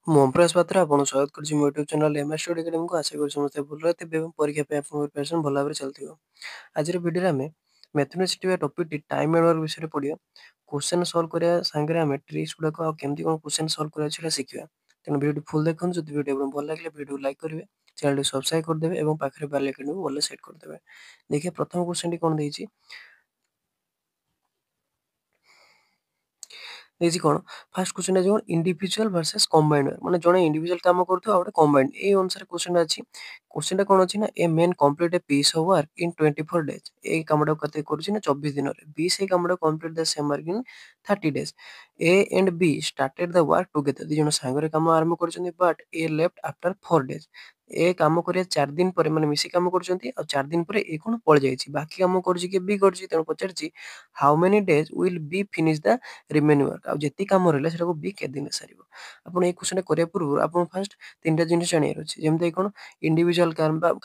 ମୁଁ ଓମପ୍ରକାଶ ପାତ୍ର ଆପଣଙ୍କୁ ସ୍ୱାଗତ କରୁଛି ମୋ ୟୁଟ୍ୟୁବ୍ ଚ୍ୟାନେଲ୍ ଏମ୍ଆର୍ ଷ୍ଟଡି ଏକାଡେମୀକୁ। ଆଶା କରୁଛି ସମସ୍ତେ ଭଲରେ ଥିବେ ଏବଂ ପରୀକ୍ଷା ପାଇଁ ଆପଣଙ୍କ ପ୍ରିପାରେସନ୍ ଭଲ ଭାବରେ ଚାଲିଥିବ। ଆଜିର ଭିଡ଼ିଓରେ ଆମେ ମ୍ୟାଥମେଟିକ୍ସ ଥିବା ଟପିକ୍‌ଟି ଟାଇମ୍ ଆଣ୍ଡ ବିଷୟରେ ପଢ଼ିବା। କ୍ୱେଶ୍ଚନ୍ ସଲ୍ଭ କରିବା ସାଙ୍ଗରେ ଆମେ ଟ୍ରିକ୍ସ ଗୁଡ଼ାକ ଆଉ କେମିତି କ'ଣ କ୍ୱେଶ୍ଚନ୍ ସଲ୍ଭ କରିବା ସେଇଟା ଶିଖିବା। ତେଣୁ ଭିଡ଼ିଓଟି ଫୁଲ୍ ଦେଖନ୍ତୁ। ଯଦି ଭିଡ଼ିଓ ଆପଣଙ୍କୁ ଭଲ ଲାଗିଲା ଭିଡ଼ିଓକୁ ଲାଇକ୍ କରିବେ, ଚ୍ୟାନେଲଟି ସବସ୍କ୍ରାଇବ୍ କରିଦେବେ ଏବଂ ପାଖରେ ବେଲ୍ ଆଇକନ୍‌କୁ ଅଲରେ ସେଟ୍ କରିଦେବେ। ଦେଖିବା ପ୍ରଥମ କ୍ୱେଶ୍ଚନଟି କ'ଣ ଦେଇଛି। ଦେଇଛି କ'ଣ ଫାର୍ଷ୍ଟ କ୍ୱେଶ୍ଚନ୍ ଅଛି କ'ଣ ଇଣ୍ଡିଭିଜୁଆଲ୍ ଭର୍ସେସ୍ କମ୍ବାଇଣ୍ଡ ମାନେ ଜଣେ ଇଣ୍ଡିଭିଜୁଆଲ୍ କାମ କରୁଥିବ ଆଉ ଗୋଟେ କମ୍ବାଇଣ୍ଡ ଏଇ ଅନୁସାରେ କ୍ୱେଶ୍ଚନଟା ଅଛି। କ୍ୱେଶ୍ଚନଟା କ'ଣ ଅଛି ନା A men complete a piece of work in 24 days. ଏଇ କାମଟାକୁ କେତେ କରୁଛି ନା 24 ଦିନରେ। ବି ସେଇ କାମଟାକୁ complete the same work in 30 days. A and B started the work together. ଦୁଇ ଜଣ ସାଙ୍ଗରେ କାମ ଆରମ୍ଭ କରିଛନ୍ତି but A left after 4 days. ଏ କାମ କରିବା 4 ଦିନ ପରେ ମାନେ ମିଶି କାମ କରୁଛନ୍ତି ଆଉ 4 ଦିନ ପରେ ଏ କ'ଣ ପଳେଇଯାଇଛି। ବାକି କାମ କରୁଛି କି ବି କରୁଛି। ତେଣୁ ପଚାରିଛି how many days will B finish the remaining work. ଆଉ ଯେତିକି କାମ ରହିଲା ସେଟାକୁ ବି କେତେ ଦିନରେ ସାରିବ। ଆପଣ ଏଇ କ୍ୱେଶ୍ଚନଟା କରିବା ପୂର୍ବରୁ ଆପଣ ଫାର୍ଷ୍ଟ 3ଟା ଜିନିଷ ଜାଣିବାର ଅଛି। ଯେମିତି କ'ଣ ଇଣ୍ଡିଭିଜୁଆଲ୍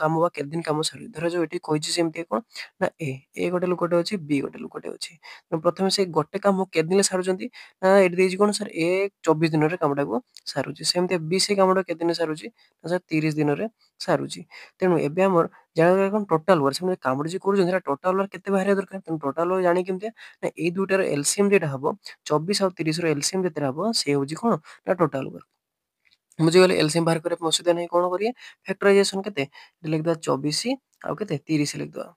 କାମ ବା କେତେ ଦିନ କାମ ସାରିବ। ଧରାଯାଉ ଏଠି କହିଛି ସେମିତି କ'ଣ ନା ଏ ଗୋଟେ ଲୋକଟେ ଅଛି ବି ଗୋଟେ ଲୋକଟେ ଅଛି। ତେଣୁ ପ୍ରଥମେ ସେ ଗୋଟେ କାମ କେତେ ଦିନରେ ସାରୁଛନ୍ତି ନା ଏଠି ଦେଇଛି କ'ଣ ସାର୍ ଏ 24 ଦିନରେ କାମଟାକୁ ସାରୁଛି। ସେମିତି ବି ସେ କାମଟା କେତେ ଦିନରେ ସାରୁଛି ନା ସାର୍ 30 ଦିନରେ ସାରୁଛି। ତେଣୁ ଏବେ ଆମର ଜାଣିବା କ'ଣ ଟୋଟାଲ୍ ୱାର୍କ ସେମାନେ କାମଟା ଯିଏ କରୁଛନ୍ତି ସେଟା ଟୋଟାଲ୍ ୱାର୍କ କେତେ ବାହାରିବା ଦରକାର। ତେଣୁ ଟୋଟାଲ୍ ୱାର୍କ ଜାଣି କେମିତି ନା ଏଇ ଦୁଇଟାର ଏଲସିଏମ୍ ଯେଟା ହବ 24 ଆଉ 30ର ଏଲସିଏମ୍ ଯେତେଟା ହବ ସେ ହେଉଛି କ'ଣ ନା ଟୋଟାଲ୍ ୱାର୍କ। ବୁଝିଗଲେ। ଏଲସିଏମ୍ ବାହାର କରିବା ଅସୁବିଧା ନାହିଁ। କ'ଣ କରିବା ଫ୍ୟାକ୍ଟରାଇଜେସନ୍ କେତେ ଲେଖିଦେବା 24 ଆଉ କେତେ 30 ଲେଖିଦେବା।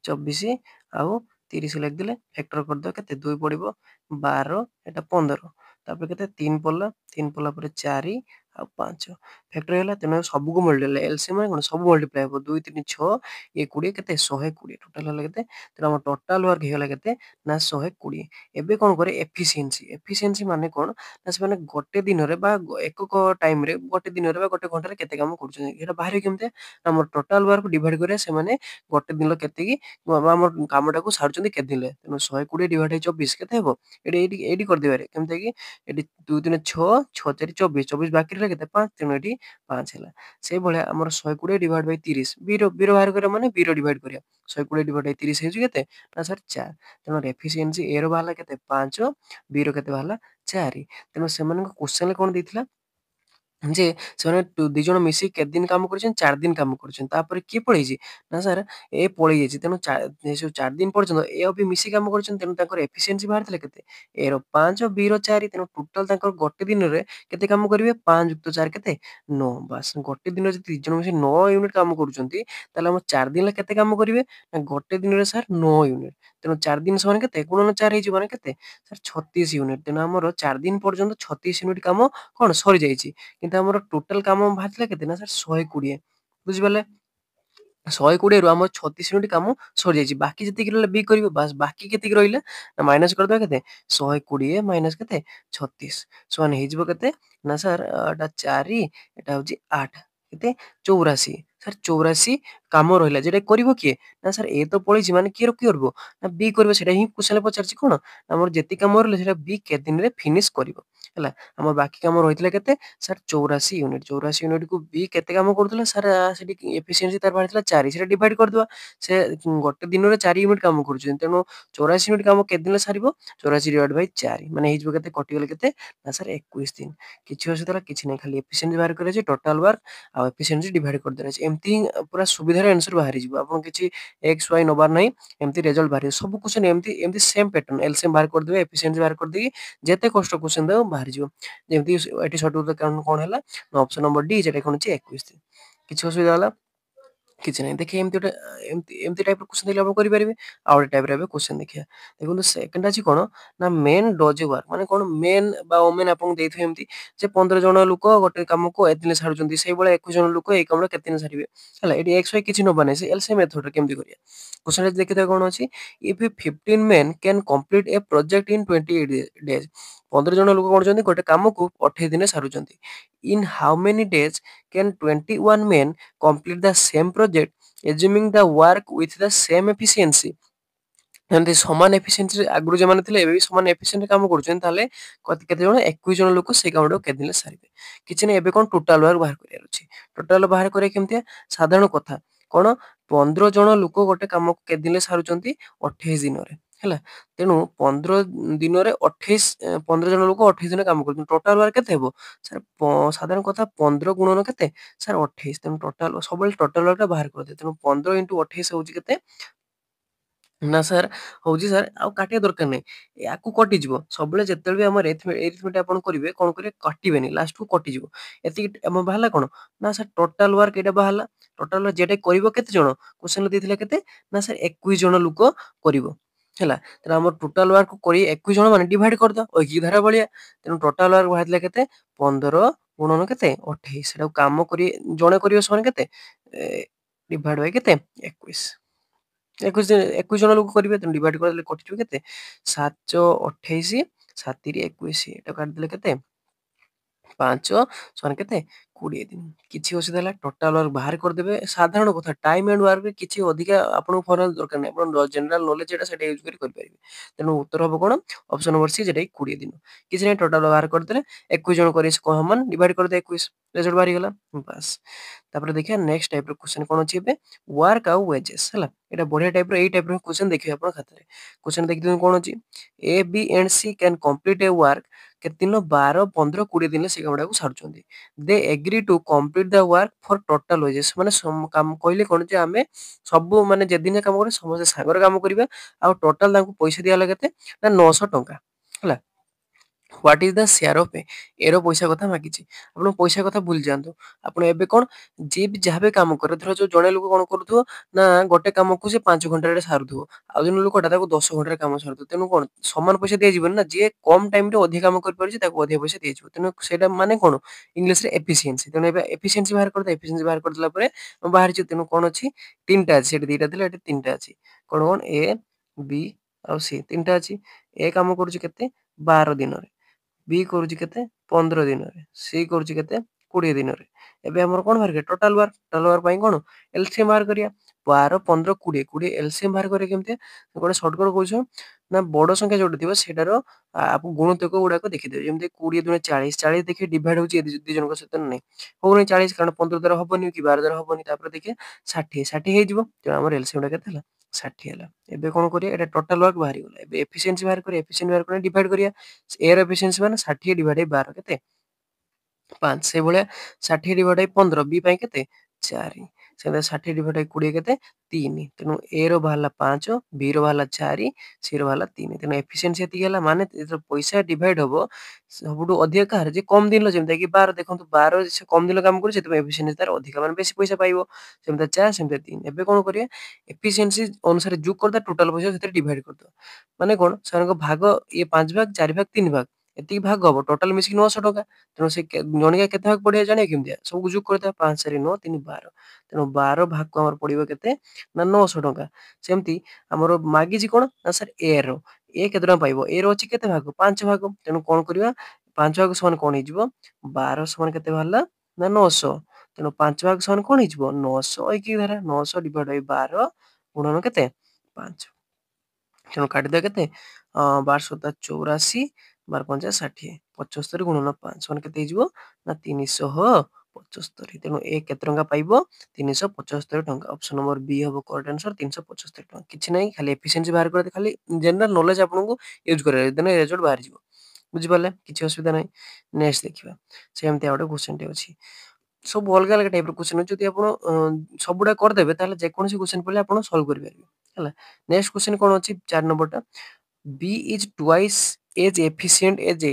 24 ଆଉ 30 ଲେଖିଦେଲେ ଫ୍ୟାକ୍ଟର କରିଦେବା କେତେ 2 ପଡ଼ିବ 12 ଏଟା 15 ତାପରେ କେତେ 3 ପଡ଼ିଲା 3 ପଡ଼ିଲା ପରେ 4 ଆଉ 5 ଫ୍ୟାକ୍ଟର ହେଲା। ତେଣୁ ସବୁକୁ ମଲ୍ଟିପ୍ଲାଏ ଏଲସିଏମ୍ ମାନେ କ'ଣ ସବୁ ମଲ୍ଟିପ୍ଲାଏ ହେବ 2 3 6 ଇଏ 20 କେତେ 120 ଟୋଟାଲ୍ ହେଲା କେତେ। ତେଣୁ ଆମ ଟୋଟାଲ୍ ୱାର୍କ ହେଇଗଲା କେତେ ନା 120। ଏବେ କ'ଣ କରେ ଏଫିସିଏନ୍ସି। ଏଫିସିଏନ୍ସି ମାନେ କ'ଣ ନା ସେମାନେ ଗୋଟେ ଦିନରେ ବା ଏକକ ଟାଇମ୍‌ରେ ଗୋଟେ ଦିନରେ ବା ଗୋଟେ ଘଣ୍ଟାରେ କେତେ କାମ କରୁଛନ୍ତି ଏଇଟା ବାହାରିବ କେମିତି। ଆମର ଟୋଟାଲ୍ ୱାର୍କ ଡିଭାଇଡ୍ କରିବା ସେମାନେ ଗୋଟେ ଦିନ କେତିକି ଆମର କାମଟାକୁ ସାରୁଛନ୍ତି କେତେ ଦିନରେ। ତେଣୁ 120 ଡିଭାଇଡ୍ ବାଇ 24 କେତେ ହେବ ଏଇଠି କରିଦେବାରେ କେମିତି କି ଏଠି 2 3 6 6 4 24 24 ବାକି ରହିଲା କେତେ 5। ତେଣୁ ଏଠି 5 ହେଲା। ସେଇଭଳିଆ ଆମର 120 ଡିଭାଇଡ୍ ବାଇ 30 ବିର ବାହାର କରିବା ମାନେ ବିର ଡିଭାଇଡ୍ କରିବା 120 ଡିଭାଇଡ୍ ବାଇ 30 ହେଉଛି କେତେ ନା ସାର୍ 4। ତେଣୁ ଏଫିସିଏନ୍ସି ଏ ର ବାହାରିଲା କେତେ 5 ବି ର କେତେ ବାହାରିଲା 4। ତେଣୁ ସେମାନଙ୍କ କ୍ୱେଶ୍ଚନରେ କ'ଣ ଦେଇଥିଲା ଯେ ସେମାନେ ଦି ଜଣ ମିଶିକି କେତେ ଦିନ କାମ କରିଛନ୍ତି 4 ଦିନ କାମ କରିଛନ୍ତି। ତାପରେ କିଏ ପଳେଇଛି ନା ସାର୍ ଏ ପଳେଇ ଯାଇଛି। ତେଣୁ ସବୁ 4 ଦିନ ପର୍ଯ୍ୟନ୍ତ ଏ ଆଉ ବି ମିଶିକି କାମ କରିଛନ୍ତି। ତେଣୁ ତାଙ୍କର ଏଫିସିଏନ୍ସି ବାହାରିଥିଲା କେତେ ଏ ର 5 ବି ର 4। ତେଣୁ ଟୋଟାଲ୍ ତାଙ୍କର ଗୋଟେ ଦିନରେ କେତେ କାମ କରିବେ 5 ଯୁକ୍ତ 4 କେତେ 9। ବାସ୍ ଗୋଟେ ଦିନରେ ଯଦି ଦି ଜଣ ମିଶି 9 ୟୁନିଟ୍ କାମ କରୁଛନ୍ତି ତାହେଲେ ଆମ 4 ଦିନରେ କେତେ କାମ କରିବେ ନା ଗୋଟେ ଦିନରେ ସାର୍ 9 ୟୁନିଟ୍। ତେଣୁ 4 ଦିନ ସମାନ କେତେ ଗୁଣନ 4 ହେଇଯିବ ମାନେ କେତେ ସାର୍ 36 ୟୁନିଟ୍। ତେଣୁ ଆମର 4 ଦିନ ପର୍ଯ୍ୟନ୍ତ 36 ୟୁନିଟ୍ କାମ କ'ଣ ସରିଯାଇଛି। କିନ୍ତୁ ଆମର ଟୋଟାଲ୍ କାମ ବାହାରିଥିଲା କେତେ ନା ସାର୍ 120। ବୁଝିପାରିଲେ। 120ରୁ ଆମର 36 ୟୁନିଟ୍ କାମ ସରିଯାଇଛି। ବାକି ଯେତିକି ରହିଲା ବି କରିବ। ବାସ୍ ବାକି କେତିକି ରହିଲା ନା ମାଇନସ୍ କରିଦେବା କେତେ 120 ମାଇନସ୍ କେତେ 36 ସମାନ ହେଇଯିବ କେତେ ନା ସାର୍ ଏଟା 4 ଏଟା ହେଉଛି 8 କେତେ 84। ସାର୍ 84 କାମ ରହିଲା ଯେଟା କରିବ କିଏ ନା ସାର୍ ଏ ତ ପଳେଇଛି ମାନେ କିଏ କରିବ ନା ବି କରିବ। ସେଇଟା ହିଁ କ୍ୱେଶ୍ଚନରେ ପଚାରିଛି କ'ଣ ଆମର ଯେତିକି କାମ ରହିଲା ସେଇଟା ବି କେତେ ଦିନରେ ଫିନିଶ୍ କରିବ ହେଲା। ଆମର ବାକି କାମ ରହିଥିଲା କେତେ ସାର୍ 84 ୟୁନିଟ୍। 84 ୟୁନିଟ୍‌କୁ ବି କେତେ କାମ କରୁଥିଲା ସାର୍ ସେଠି ଏଫିସିଏନ୍ସି ତାର ବାହାରିଥିଲା 4 ସେଟା ଡିଭାଇଡ୍ କରିଦେବା। ସେ ଗୋଟେ ଦିନରେ 4 ୟୁନିଟ୍ କାମ କରୁଛନ୍ତି। ତେଣୁ 84 ୟୁନିଟ୍ କାମ କେତେ ଦିନରେ ସାରିବ 84 ଡିଭାଇଡ୍ ବାଇ 4 ମାନେ ହେଇଯିବ କେତେ କଟିଗଲେ କେତେ ନା ସାର୍ 21 ଦିନ। କିଛି ଅସୁବିଧା ହେଲା କିଛି ନାହିଁ। ଖାଲି ଏଫିସିଏନ୍ସି ବାହାର କରାଯାଇଛି ଟୋଟାଲ୍ ୱାର୍କ ଆଉ ଏଫିସିଏନ୍ସି ଡିଭାଇଡ୍ କରିଦେବାର ଅଛି। ଏମିତି ହିଁ ପୁରା ସୁବିଧାରେ ଆନ୍ସର୍ ବାହାରିଯିବ। ଆପଣ କିଛି ଏକ୍ସ ୱାଇ ନେବାର ନାହିଁ। ଏମିତି ରେଜଲ୍ଟ ବାହାରିବ। ସବୁ କ୍ୱେଶ୍ଚନ୍ ଏମିତି ସେମ୍ ପ୍ୟାଟର୍ନ ଏଲସିଏମ୍ ବାହାର କରିଦେବେ ଏଫିସିଏନ୍ସି ବାହାର କରିଦେଇକି ଯେତେ କଷ୍ଟ କ୍ୱେଶ୍ଚନ୍ ଦେବ ବାହାରିଯିବ। ଯେମିତି ଏଠି ସଠିକ୍ ଉତ୍ତର କ'ଣ ହେଲା ନା ଅପସନ୍ ନମ୍ବର ଡି ଯେଟା କ'ଣ ଅଛି 21 ଦିନ। କିଛି ଅସୁବିଧା ହେଲା କିଛି ନାହିଁ। ଦେଖିବେ ଏମିତି ଗୋଟେ ଏମିତି ଟାଇପ୍‌ର କ୍ୱେଶ୍ଚନ୍ ଦେଲେ ଆପଣ କରିପାରିବେ। ଆଉ ଗୋଟେ ଟାଇପ୍‌ର ଏବେ କ୍ୱେଶ୍ଚନ୍ ଦେଖିବା। ଦେଖନ୍ତୁ ସେକେଣ୍ଡ ଅଛି କ'ଣ ନା ମେନ୍ ଡଜ୍ ୱାର୍କ ମାନେ କ'ଣ ମେନ୍ ବା ଓମେନ୍ ଆପଣଙ୍କୁ ଦେଇଥିବେ ଏମିତି ଯେ 15 ଜଣ ଲୋକ ଗୋଟେ କାମକୁ ଏତେ ଦିନ ସାରୁଛନ୍ତି। ସେଇଭଳିଆ 21 ଜଣ ଲୋକ ଏଇ କାମଟା କେତେ ଦିନ ସାରିବେ ହେଲା। ଏଠି ଏକ୍ସ ୱାଇ କିଛି ନେବା ନାହିଁ। ସେ ଏଲସିଏମ୍ ମେଥଡରେ କେମିତି କରିବା କ୍ୱେଶ୍ଚନରେ ଦେଖିଥିବା କ'ଣ ଅଛି if 15 men can complete a project in 28 days। 15 ଜଣ ଲୋକ କରୁଛନ୍ତି ଗୋଟେ କାମକୁ 28 ଦିନରେ ସାରୁଛନ୍ତି। in how many days can 21 men complete the same project assuming the work with the same efficiency। ଯେମିତି ସମାନ ଏଫିସିଏନ୍ସିରେ ଆଗରୁ ଯେଉଁମାନେ ଥିଲେ ଏବେ ବି ସମାନ ଏଫିସିଏଣ୍ଟରେ କାମ କରୁଛନ୍ତି ତାହେଲେ କେତେ ଜଣ 21 ଜଣ ଲୋକ ସେଇ କାମଟାକୁ କେତେ ଦିନରେ ସାରିବେ। କିଛି ନାହିଁ। ଏବେ କ'ଣ ଟୋଟାଲ୍ ୱାର୍କ ବାହାର କରିବାର ଅଛି। ଟୋଟାଲ୍ ବାହାର କରିବା କେମିତିଆ ସାଧାରଣ କଥା କ'ଣ 15 ଜଣ ଲୋକ ଗୋଟେ କାମକୁ କେତେ ଦିନରେ ସାରୁଛନ୍ତି 28 ଦିନରେ। ହେଲା। ତେଣୁ 15 ଦିନରେ 15 ଜଣ ଲୋକ 28 ଦିନ କାମ କରୁଛନ୍ତି। ଟୋଟାଲ ୱାର୍କ କେତେ ହେବ? ସାର୍ ସାଧାରଣ କଥା 15 ଗୁଣନ କେତେ? ସାର୍ 28। ତେଣୁ ଟୋଟାଲ ସବୁବେଳେ ଟୋଟାଲ ୱାର୍କଟା ବାହାର କରିଦିଅ। ତେଣୁ 15 × 28 ହେଉଛି କେତେ? ନା ସାର୍ ହଉଛି ସାର୍ ଆଉ କାଟିବା ଦରକାର ନାହିଁ। ୟାକୁ କଟିଯିବ। ସବୁବେଳେ ଯେତେବେଳେ ବି ଆମର ଏରିଥମେଟିକ୍ ଆପଣ କରିବେ କଣ କରିବେ? କାଟିବେନି, ଲାଷ୍ଟକୁ କଟିଯିବ। ଏତିକି ଆମ ବାହାରିଲା କଣ? ନା ସାର୍ ଟୋଟାଲ ୱାର୍କ ଏଇଟା ବାହାରିଲା। ଟୋଟାଲ ୱାର୍କ ଯେଟା କରିବ କେତେ ଜଣ? କ୍ୱେଶ୍ଚନରେ ଦେଇଥିଲା କେତେ? ନା ସାର୍ 21 ଜଣ ଲୋକ କରିବ। ହେଲା। ତେଣୁ ଆମର ଟୋଟାଲ ୱାର୍କ କରି 21 ଜଣ ମାନେ ଡିଭାଇଡ କରିଦବା ଐକିକ ଧାରା ଭଳିଆ। ତେଣୁ ଟୋଟାଲ ୱାର୍କ ବାହାରିଥିଲା କେତେ? 15 ଗୁଣନ କେତେ? 28। ସେଟାକୁ କାମ କରି ଜଣେ କରିବ ସମାନ କେତେ? ଡିଭାଇଡ ବାଇ କେତେ? 21। 21 ଜଣ ଲୋକ କରିବେ। ତେଣୁ ଡିଭାଇଡ କରିଦେଲେ କଟିଯିବ କେତେ? 7 28 7 21। ଏଟା କାଟିଦେଲେ କେତେ? 5 ସମାନ କେତେ? 20 ଦିନ। କିଛି ଅସୁବିଧା ହେଲା? ଟୋଟାଲ ୱାର୍କ ବାହାର କରିଦେବେ। ସାଧାରଣ କଥା ଟାଇମ ଆଣ୍ଡ ୱାର୍କରେ କିଛି ଅଧିକା ଆପଣଙ୍କୁ ଫରକ ଦରକାର ନାହିଁ। ଆପଣ ଜେନେରାଲ ନଲେଜ ଯେଟା ସେଟା ୟୁଜ କରି କରିପାରିବେ। ତେଣୁ ଉତ୍ତର ହବ କଣ? ଅପସନ ନମ୍ବର ସି, ଯେଟା କି 20 ଦିନ। କିଛି ନାହିଁ, ଟୋଟାଲ ବାହାର କରିଦେଲେ 21 ଜଣ କରି ସମାନ ଡିଭାଇଡ କରିଦେଲେ 21, ରେଜଲ୍ଟ ବାହାରିଗଲା। ବାସ୍। ତାପରେ ଦେଖିବା ନେକ୍ସଟ ଟାଇପର କ୍ୱେଶ୍ଚନ କଣ ଅଛି ଏବେ? ୱାର୍କ ଆଉ ୱେଜେସ୍। ହେଲା। ଏଇଟା ବଢିଆ ଟାଇପର, ଏଇ ଟାଇପର କ୍ୱେଶ୍ଚନ ଦେଖିବେ ଆପଣ ଖାତାରେ। କ୍ୱେଶ୍ଚନ ଦେଖିଦିଅନ୍ତୁ କଣ ଅଛି? A B and C can complete a work କେତେ ଦିନ? 12 15 20 ଦିନରେ ସେ କାମଟାକୁ ସାରୁଛନ୍ତି। They agree to complete the work for total wages. ମାନେ କହିଲେ କଣ ଯେ ଆମେ ସବୁ ମାନେ ଯେଦିନ କାମ କରିବେ ସମସ୍ତେ ସାଙ୍ଗରେ କାମ କରିବା ଆଉ ଟୋଟାଲ ତାଙ୍କୁ ପଇସା ଦିଆହେଲା କେତେ? ନା 900 ଟଙ୍କା। ହେଲା। What is the share of A? ଏର ପଇସା କଥା ମାଗିଛି। ଆପଣ ପଇସା କଥା ଭୁଲି ଯାଆନ୍ତୁ। ଆପଣ ଏବେ କଣ ଯିଏ ବି ଯାହା ବି କାମ କରେ, ଧର ଯୋଉ ଜଣେ ଲୋକ କଣ କରୁଥିବ ନା ଗୋଟେ କାମକୁ ସେ 5 ଘଣ୍ଟାରେ ସାରୁଥିବ, ଆଉ ଜଣେ ଲୋକଟା ତାକୁ 10 ଘଣ୍ଟାରେ କାମ ସାରୁଥିବ। ତେଣୁ କଣ ସମାନ ପଇସା ଦିଆଯିବନି ନା। ଯିଏ କମ ଟାଇମରେ ଅଧିକ କାମ କରିପାରୁଛି ତାକୁ ଅଧିକ ପଇସା ଦିଆଯିବ। ତେଣୁ ସେଇଟା ମାନେ କଣ? ଇଂଲିଶରେ ଏଫିସିଏନ୍ସି। ତେଣୁ ଏବେ ଏଫିସିଏନ୍ସି ବାହାର କରିଦେବା। ଏଫିସିଏନ୍ସି ବାହାର କରିଦେଲା ପରେ ବାହାରିଛି। ତେଣୁ କଣ ଅଛି? ତିନିଟା ଅଛି। ସେଠି ଦିଟା ଥିଲା, ଏଠି ତିନିଟା ଅଛି। କଣ କଣ? ଏ ବି ଆଉ ସି ତିନିଟା ଅଛି। ଏ କାମ କରୁଛି କେତେ? 12 ଦିନରେ। ବି କରୁଛି କେତେ? 15 ଦିନରେ। ସି କରୁଛି କେତେ? 20 ଦିନରେ। ଏବେ ଆମର କଣ ବାହାର କରିବା? Total work. ଟୋଟାଲ ୱାର୍କ ପାଇଁ କଣ? ଏଲସିଏମ ବାହାର କରିବା। 12 15 20 20 ଏଲସିଏମ ବାହାର କରିବା କେମିତି? ଗୋଟେ ସର୍ଟକଟ କହୁଛୁ ନା, ବଡ ସଂଖ୍ୟା ଯୋଉଟା ଥିବ ସେଟାର ଗୁଣତକ ଗୁଡାକ ଦେଖିଦେବେ। ଯେମିତି 20 ଦୁଣେ 40, 40 ଦେଖିବେ ଡିଭାଇଡ ହଉଛି ଦି ଜଣଙ୍କ ସହିତ ନା ନାହିଁ? ହଉନି 40, କାରଣ 15 ଦ୍ୱାରା ହବନି କି 12 ଦ୍ୱାରା ହବନି। ତାପରେ ଦେଖିବା 60 60 ହେଇଯିବ। ତେଣୁ ଆମର ଏଲସିଏମ ଟା କେତେ ହେଲା? 60 ହେଲା। ଏବେ କଣ କରିବା? ଏଟା ଟୋଟାଲ ୱାର୍କ ବାହାରିଗଲା। ଏବେ ଏଫିସିଏନ୍ସି ବାହାର କରିବା। ଏଫିସିଏନ୍ସି ବାହାର କରି ଡିଭାଇଡ କରିବା। ଏ ର ଏଫିସିଏନ୍ସି ମାନେ 60 ଡିଭାଇଡ ବାଇ 12 କେତେ? 5। ସେଇଭଳିଆ 60 ଡିଭାଇଡ ବାଇ 15 ବି ପାଇଁ କେତେ? 4। ସେମିତି 60 ଡିଭାଇଡ ବାଇ 20 କେତେ? 3। ତେଣୁ ଏ ର ବାହାରିଲା 5, ବି ର ବାହାରିଲା 4, ସି ର ବାହାରିଲା 3। ତେଣୁ ଏଫିସିଏନ୍ସି ଏତିକି ହେଲା। ମାନେ ଯେତେବେଳେ ପଇସା ଡିଭାଇଡ ହବ ସବୁଠୁ ଅଧିକ କାହାର? ଯେ କମ ଦିନ, ଯେମିତି କି 12। ଦେଖନ୍ତୁ 12 ସେ କମ ଦିନ କାମ କରୁଛି, ସେଥିପାଇଁ ଏଫିସିଏନ୍ସି ତାର ଅଧିକ, ମାନେ ବେଶୀ ପଇସା ପାଇବ। ସେମିତି 4, ସେମିତି 3। ଏବେ କଣ କରିବା? ଏଫିସିଏନ୍ସି ଅନୁସାରେ ଯୋଗ କରିଦବା, ଟୋଟାଲ ପଇସା ସେଥିରେ ଡିଭାଇଡ କରିଦବା। ମାନେ କଣ? ସେମାନଙ୍କ ଭାଗ ଇଏ 5 ଭାଗ, 4 ଭାଗ, 3 ଭାଗ, ଏତିକି ଭାଗ ହବ। ଟୋଟାଲ ମିଶିକି 900 ଟଙ୍କା। ତେଣୁ ସେ ଜଣିକା କେତେ ଭାଗ ପଡିବ ଜାଣିବା କେମିତିଆ? ସବୁ ଯୋଗ କରିଦବା। 5 4 9 3 12। ତେଣୁ 12 ଭାଗକୁ ଆମର ପଡିବ କେତେ? ନା 900 ଟଙ୍କା। ସେମିତି ଆମର ମାଗିଛି କଣ? ନା ସାର୍ ଏ ର। ଏ କେତେ ଟଙ୍କା ପାଇବ? ଏ ର ଅଛି କେତେ ଭାଗ? 5 ଭାଗ। ତେଣୁ କଣ କରିବା? 5 ଭାଗ ସମାନ କଣ ହେଇଯିବ? 12 ସମାନ କେତେ ବାହାରିଲା? ନା 900। ତେଣୁ 5 ଭାଗ ସମାନ କଣ ହେଇଯିବ? 900 ଐକିକ ଧାରା। 900 ଡିଭାଇଡ ବାଇ 12 ଗୁଣନ କେତେ? 5। ତେଣୁ କାଟିଦେବା କେତେ? 12 7 84, 12 5 60, 75 ଗୁଣନ 5 ସମାନ କେତେ ହେଇଯିବ? ନା 375। ତେଣୁ ଏ କେତେ ଟଙ୍କା ପାଇବ? 375 ଟଙ୍କା। ଅପସନ ନମ୍ବର ବି ହବ କରେକ୍ଟ ଆନ୍ସର। 375 ଟଙ୍କା। କିଛି ନାହିଁ, ଖାଲି ଏଫିସିଏନ୍ସି ବାହାର କରିବେ। ଖାଲି ଜେନେରାଲ ନଲେଜ ଆପଣଙ୍କୁ ୟୁଜ କରିବା, ଦେନ ରେଜଲ୍ଟ ବାହାରିଯିବ। ବୁଝିପାରିଲେ? କିଛି ଅସୁବିଧା ନାହିଁ। ନେକ୍ସଟ ଦେଖିବା। ସେମିତି ଆଉ ଗୋଟେ କ୍ୱେଶ୍ଚନ ଟେ ଅଛି। ସବୁ ଅଲଗା ଅଲଗା ଟାଇପର କ୍ୱେଶ୍ଚନ ଅଛି। ଯଦି ଆପଣ ସବୁଗୁଡା କରିଦେବେ ତାହେଲେ ଯେକୌଣସି କ୍ୱେଶ୍ଚନ ପଡିଲେ ଆପଣ ସଲ୍ଭ କରିପାରିବେ। ହେଲା। ନେକ୍ସଟ କ୍ୱେଶ୍ଚନ କଣ ଅଛି? 4 ନମ୍ବରଟା। B is twice as efficient as A।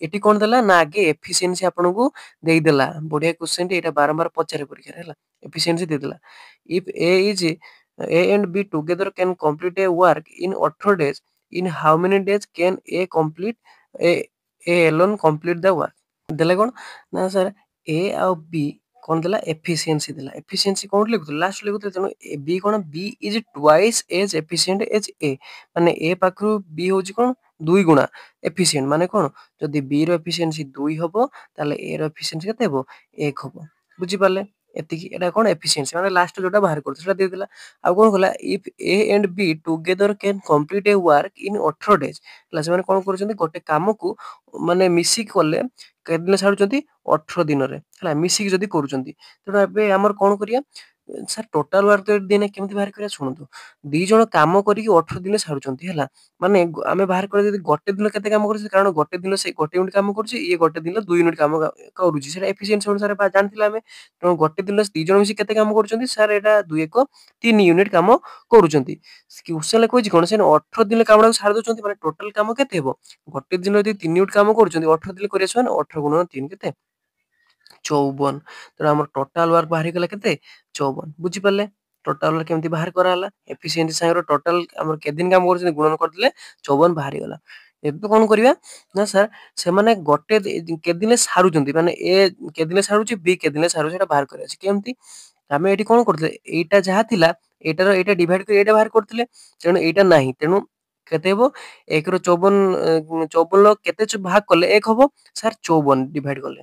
ଏଠି କଣ ଦେଲା? ନା ଆଗେ ଏଫିସିଏନ୍ସି ଆପଣଙ୍କୁ ଦେଇଦେଲା। ବଢିଆ କ୍ୱେଶ୍ଚନ ଟେ, ଏଇଟା ବାରମ୍ବାର ପଚାରେ ପରୀକ୍ଷାରେ। ହେଲା। ଏଫିସିଏନ୍ସି ଦେଇଦେଲା। If A and B together can complete a work in 18 days, in how many days can A alone complete the work? ଦେଲା କଣ? ନା ସାର୍ ଏ ଆଉ ବି କଣ ଦେଲା? ଏଫିସିଏନ୍ସି ଦେଲା। ଏଫିସିଏନ୍ସି କୋଉଠି ଲେଖୁଥିଲେ? ଲାଷ୍ଟ ଲେଖୁଥିଲେ। ତେଣୁ ବି କଣ? B is twice as efficient as A. ମାନେ ଏ ପାଖରୁ ବି ହଉଛି କଣ? 2 ଗୁଣା ଏଫିସିଏଣ୍ଟ। ମାନେ କଣ? ଯଦି ବି ର ଏଫିସିଏନ୍ସି 2 ହବ ତାହେଲେ ଏ ର ଏଫିସିଏନ୍ସି କେତେ ହବ? 1 ହବ। ବୁଝିପାରିଲେ? ଏତିକି। ଏଟା କଣ? ଏଫିସିଏନ୍ସି। ମାନେ ଲାଷ୍ଟ ଯୋଉଟା ବାହାର କରୁଥିଲେ ସେଟା ଦେଇଦେଲା। ଆଉ କଣ କଲା? If A and B together can complete a work in 18 days. ହେଲା। ସେମାନେ କଣ କରୁଛନ୍ତି? ଗୋଟେ କାମକୁ ମାନେ ମିଶିକି କଲେ କେତେ ଦିନ ସାରୁଛନ୍ତି? 18 ଦିନରେ। ହେଲା। ମିଶିକି ଯଦି କରୁଛନ୍ତି। ତେଣୁ ଏବେ ଆମର କଣ କରିବା? ସାର୍ ଟୋଟାଲ ୱାର୍କ ଦିନେ କେମିତି ବାହାର କରିବା ଶୁଣନ୍ତୁ। 2 ଜଣ କାମ କରିକି 18 ଦିନ ସାରୁଛନ୍ତି ହେଲା। ମାନେ ଆମେ ବାହାର କରିବା ଯଦି ଗୋଟେ ଦିନ କେତେ କାମ କରୁଛି କାରଣ ଗୋଟେ ଦିନ ସେ 1 ୟୁନିଟ୍ କାମ କରୁଛି, ଇଏ ଗୋଟେ ଦିନ 2 ୟୁନିଟ୍ କାମ କରୁଛି। ସେଇଟା ଏଫିସିଏନ୍ସି ଅନୁସାରେ ଜାଣିଥିଲେ ଆମେ। ତେଣୁ ଗୋଟେ ଦିନ 2 ଜଣ ମିଶି କେତେ କାମ କରୁଛନ୍ତି ସାର୍ ଏଇଟା 2 1 3 ୟୁନିଟ୍ କାମ କରୁଛନ୍ତି। କ୍ୱେଶ୍ଚନରେ କହିଛି କଣ ସେ 18 ଦିନ କାମଟାକୁ ସାରି ଦଉଛନ୍ତି ମାନେ ଟୋଟାଲ କାମ କେତେ ହେବ? ଗୋଟେ ଦିନ ଯଦି 3 ୟୁନିଟ୍ କାମ କରୁଛନ୍ତି 18 ଦିନ କରିବା ମାନେ 18 ଗୁଣନ 3 କେତେ? 54। ତେଣୁ ଆମର ଟୋଟାଲ ୱାର୍କ ବାହାରିଗଲା କେତେ? 54। ବୁଝିପାରିଲେ? ଟୋଟାଲ ୱାର୍କ କେମିତି ବାହାର କରାହେଲା? ଏଫିସିଏନ୍ସି ସାଙ୍ଗରେ ଟୋଟାଲ ଆମର କେତେ ଦିନ କାମ କରୁଛନ୍ତି ଗୁଣନ କରିଦେଲେ 54 ବାହାରିଗଲା। ଏବେ କଣ କରିବା ନା ସାର୍ ସେମାନେ ଗୋଟେ କେତେ ଦିନ ସାରୁଛନ୍ତି ମାନେ ଏ କେତେ ଦିନ ସାରୁଛି ବି କେତେ ଦିନ ସାରୁଛି ସେଇଟା ବାହାର କରିବା ଅଛି। କେମିତି? ଆମେ ଏଠି କଣ କରୁଥିଲେ ଏଇଟା ଯାହା ଥିଲା ଏଇଟା ଡିଭାଇଡ କରି ଏଇଟା ବାହାର କରୁଥିଲେ। ତେଣୁ ଏଇଟା ନାହିଁ। ତେଣୁ କେତେ ହେବ? 1 ର 54 ର କେତେ ଭାଗ କଲେ 1 ହବ? ସାର୍ 54 ଡିଭାଇଡ କଲେ।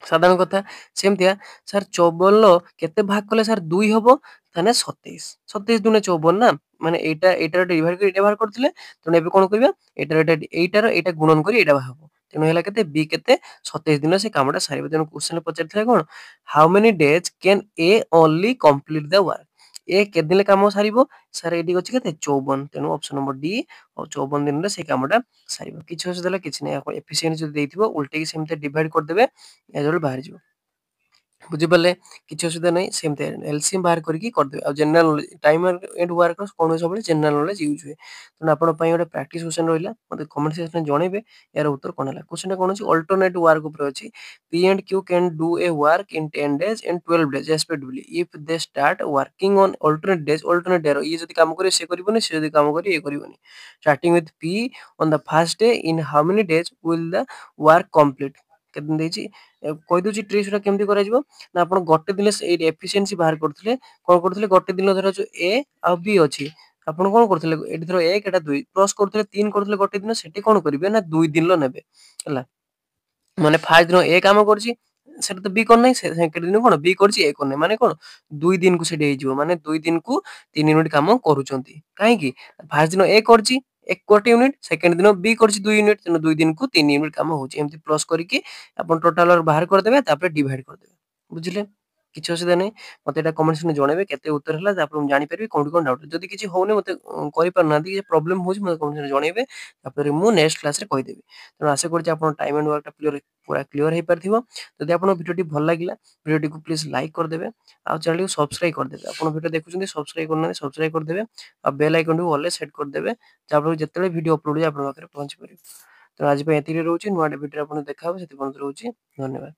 ସାଧାରଣ କଥା। ସେମିତିଆ ସାର୍ 54 ର କେତେ ଭାଗ କଲେ ସାର୍ 2 ହବ? ତାହେଲେ 27। 27 ଦୁନେ 54 ନା ମାନେ ଏଇଟାର ଡିଭାଇଡ କରି ଏଇଟା ବାହାର କରିଥିଲେ। ତେଣୁ ଏବେ କଣ କରିବା ଏଇଟାର ଏଇଟା ଗୁଣନ କରି ଏଇଟା ବାହାର ହବ। ତେଣୁ ହେଲା କେତେ? ବି କେତେ? 27 ଦିନ ସେ କାମଟା ସାରିବ। ତେଣୁ କ୍ୱେଶ୍ଚନରେ ପଚାରିଥିଲା କଣ? How many days can A only complete the work? A କେତେ ଦିନ କାମ ସାରିବ? ସାର୍ ଏଇଠି ଅଛି କେତେ? 54। ତେଣୁ ଅପସନ ନମ୍ବର ଡି 54 ଦିନରେ ସେ କାମଟା ସାରିବ। କିଛି ଅସୁବିଧା ହେଲା କିଛି ନାହିଁ। ଆପଣ ଏଫିସିଏନ୍ସି ଯଦି ଦେଇଥିବ ଉଲଟେଇକି ସେମିତି ଡିଭାଇଡ କରିଦେବେ ରେଜଲ୍ଟ ବାହାରିଯିବ। ବୁଝିପାରିଲେ? କିଛି ଅସୁବିଧା ନାହିଁ। ସେମିତି ଏଲସିଏମ୍ ବାହାର କରିକି କରିଦେବେ। ଆଉ general knowledge time and work କୌଣସି ସବୁବେଳେ ଜେନେରାଲ ନଲେଜ ୟୁଜ ହୁଏ। ତେଣୁ ଆପଣଙ୍କ ପାଇଁ ଗୋଟେ ପ୍ରାକ୍ଟିସ କ୍ୱେଶ୍ଚନ ରହିଲା। ମୋତେ କମେଣ୍ଟ ସେକ୍ସନରେ ଜଣେଇବେ ଏହାର ଉତ୍ତର କଣ ହେଲା। କ୍ୱେଶ୍ଚନଟା କଣ ଅଛି? ଅଲ୍ଟରନେଟ ୱାର୍କ ଉପରେ ଅଛି। P and Q can do a work in 10 days and 12 days respectively if they start working on alternate day ଇଏ ଯଦି କାମ କରିବ ସେ କରିବନି, ସେ ଯଦି କାମ କରିବ ଇଏ କରିବନି। Starting with P on the first day in how many days will the work complete? କେତେ ଦିନ ଦେଇଛି କହିଦଉଛି ଟ୍ରିକ୍ସ ଟା କେମିତି କରାଯିବ ନା ଆପଣ ଗୋଟେ ଦିନ ଏଇ ଏଫିସିଏନ୍ସି ବାହାର କରୁଥିଲେ କଣ କରୁଥିଲେ ଗୋଟେ ଦିନ ଧର ଯୋଉ ଏ ଆଉ ବି ଅଛି ଆପଣ କଣ କରୁଥିଲେ ଏଠି ଧର 1 ଏଟା 2 ପ୍ଲସ କରୁଥିଲେ 3 କରୁଥିଲେ ଗୋଟେ ଦିନ ସେଠି କଣ କରିବେ ନା 2 ଦିନ ନେବେ ହେଲା ମାନେ ଫାର୍ଷ୍ଟ ଦିନ ଏ କାମ କରୁଛି ସେଟା ତ ବି କରିନାହିଁ ସେକେଣ୍ଡ ଦିନ କଣ ବି କରିଛି ଏ କରିନାହିଁ ମାନେ କଣ 2 ଦିନକୁ ସେଠି ହେଇଯିବ ମାନେ 2 ଦିନକୁ 3 ୟୁନିଟ୍ କାମ କରୁଛନ୍ତି କାହିଁକି ଫାର୍ଷ୍ଟ ଦିନ ଏ କରିଛି ଗୋଟେ ୟୁନିଟ୍ ସେକେଣ୍ଡ ଦିନ ବି କରିଛି 2 ୟୁନିଟ୍ ତେଣୁ 2 ଦିନକୁ 3 ୟୁନିଟ୍ କାମ ହଉଛି ଏମିତି ପ୍ଲସ କରିକି ଆପଣ ଟୋଟାଲ ବାହାର କରିଦେବେ ତାପରେ ଡିଭାଇଡ କରିଦେବେ ବୁଝିଲେ କିଛି ଅସୁବିଧା ନାହିଁ ମତେ ଏଟା କମେଣ୍ଟ ସେକ୍ସନରେ ଜଣେଇବେ କେତେ ଉତ୍ତର ହେଲା ତାପରେ ମୁଁ ଜାଣିପାରିବି କୋଉଠି କଣ ଡାଉଟ ଯଦି କିଛି ହଉନି ମତେ କରିପାରୁନାହାନ୍ତି କିଛି ପ୍ରୋବ୍ଲେମ ହଉଛି ମତେ କମେଣ୍ଟ ସେକ୍ସନରେ ଜଣେଇବେ ତାପରେ ମୁଁ ନେକ୍ସଟ କ୍ଲାସରେ କହିଦେବି ତେଣୁ ଆଶା କରୁଛି ଆପଣ ଟାଇମ ଆଣ୍ଡ ୱାର୍କଟା ପୁରା କ୍ଲିୟର ହେଇପାରିଥିବ ଯଦି ଆପଣଙ୍କ ଭିଡ଼ିଓଟି ଭଲ ଲାଗିଲା ଭିଡ଼ିଓଟିକୁ ପ୍ଲିଜ ଲାଇକ୍ କରିଦେବେ ଆଉ ଚ୍ୟାନେଲକୁ ସବସ୍କ୍ରାଇବ କରିଦେବେ ଆପଣ ଭିଡ଼ିଓ ଦେଖୁଛନ୍ତି ସବସ୍କ୍ରାଇବ କରୁନାହାନ୍ତି ସବସ୍କ୍ରାଇବ କରିଦେବେ ଆଉ ବେଲ୍ ଆଇକନକୁ ଅଲରେ ସେଟ୍ କରିଦେବେ ଯାହାଫଳରେ ଯେତେବେଳେ ଭିଡ଼ିଓ ଅପଲୋଡ଼ ଆପଣଙ୍କ ପାଖରେ ପହଞ୍ଚି ପାରିବ ତେଣୁ ଆଜି ପାଇଁ ଏତିକି ରହୁଛି ନୂଆ ଭିଡ଼ିଓରେ ଆପଣଙ୍କୁ ଦେଖା ହେବ ସେଥିପାଇଁ ରହୁଛି ଧନ୍ୟବାଦ